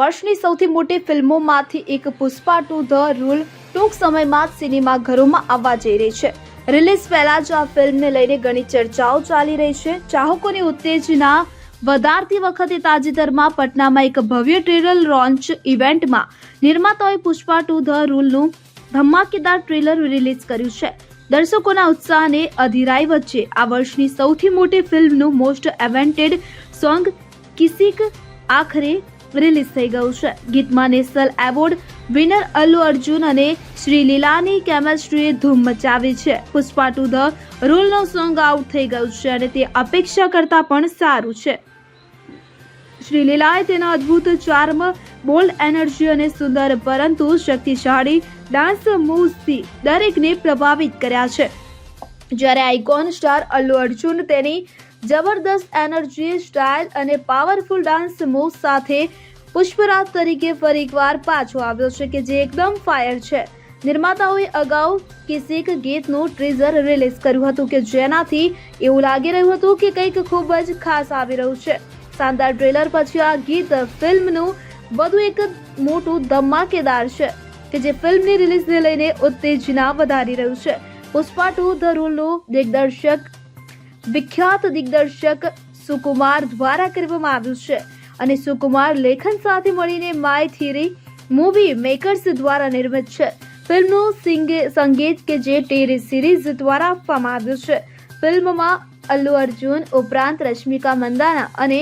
વર્ષની સૌથી મોટી ફિલ્મોમાંથી એક પુષ્પા 2 ધ રૂલ ટૂંક સમયમાં જ સિનેમાઘરોમાં આવવા જઈ રહી છે। રિલીઝ પહેલા જ આ ફિલ્મને લઈને ઘણી ચર્ચાઓ ચાલી રહી છે। ચાહકોની ઉત્તેજના વધારતી વખતે તાજેતરમાં પટનામાં એક ભવ્ય ટ્રેલર લોન્ચ ઇવેન્ટમાં નિર્માતાઓએ પુષ્પા 2 ધ રૂલનું ધમાકેદાર ટ્રેલર રિલીઝ કર્યું છે। દર્શકોના ઉત્સાહને અધીરાઈ વચ્ચે આ વર્ષની સૌથી મોટી ફિલ્મનું મોસ્ટ એવેન્ટેડ સોંગ કિસીક આખરે રિલીઝ થઈ ગયું છે। ગીતમાં national award winner Allu Arjun અને શ્રી લીલાની કેમેસ્ટ્રીએ ધૂમ મચાવી છે। પુષ્પા 2 ધ રૂલનું સોંગ આઉટ થઈ ગયું છે અને તે અપેક્ષા કરતાં પણ સારું છે। શ્રી લીલાએ તેના અદ્ભુત ચાર્મ, બોલ્ડ એનર્જી અને સુંદર પરંતુ શક્તિશાળી ડાન્સ મૂવ્સથી દરેકને પ્રભાવિત કર્યા છે, જ્યારે આઇકોન સ્ટાર અલ્લુ અર્જુન તેની જબરદસ્ત એનર્જી, સ્ટાઇલ અને પાવરફુલ ડાન્સ મૂવ્સ સાથે પુષ્પરાજ તરીકે ફરી એકવાર પાછો આવ્યો છે કે જે એકદમ ફાયર છે। નિર્માતાઓએ અગાઉ કિસીક ગીતનું ટ્રીઝર રિલીઝ કર્યું હતું કે જેનાથી એવું લાગી રહ્યું હતું કે કંઈક ખૂબ જ ખાસ આવી રહ્યું છે। શાનદાર ટ્રેલર પછી આ ગીત ફિલ્મનું વધુ એક મોટું ધમાકેદાર છે કે જે ફિલ્મની રિલીઝને લઈને ઉત્તેજના વધારી રહ્યું છે। પુષ્પા 2 ધ રૂલનું દિગ્દર્શક વિખ્યાત દિગ્દર્શક સુકુમાર દ્વારા કરવામાં આવ્યું છે અને સુકુમાર લેખન સાથે મળીને માય થિયરી મૂવી મેકર્સ દ્વારા નિર્મિત છે। ફિલ્મનું સંગીત કે જે ટીવી સિરીઝ દ્વારા આપવામાં આવ્યું છે। ફિલ્મમાં અલ્લુ અર્જુન ઉપરાંત રશ્મિકા મંદાના અને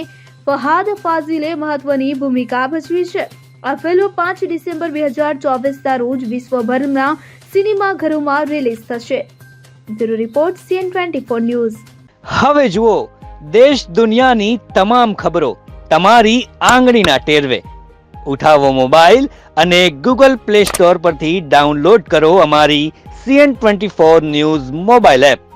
ફહાદ ફાઝિલે મહત્વની ભૂમિકા ભજવી છે। આ ફિલ્મ 5 ડિસેમ્બર 2024ના રોજ વિશ્વભરના સિનેમાઘરોમાં રિલીઝ થશે। Bureau report CN24 news. હવે જુઓ દેશ દુનિયાની તમામ ખબરો તમારી આંગળીના ટેરવે। ઉઠાવો મોબાઈલ અને Google Play Store પરથી ડાઉનલોડ કરો અમારી CN24 ન્યૂઝ મોબાઈલ એપ।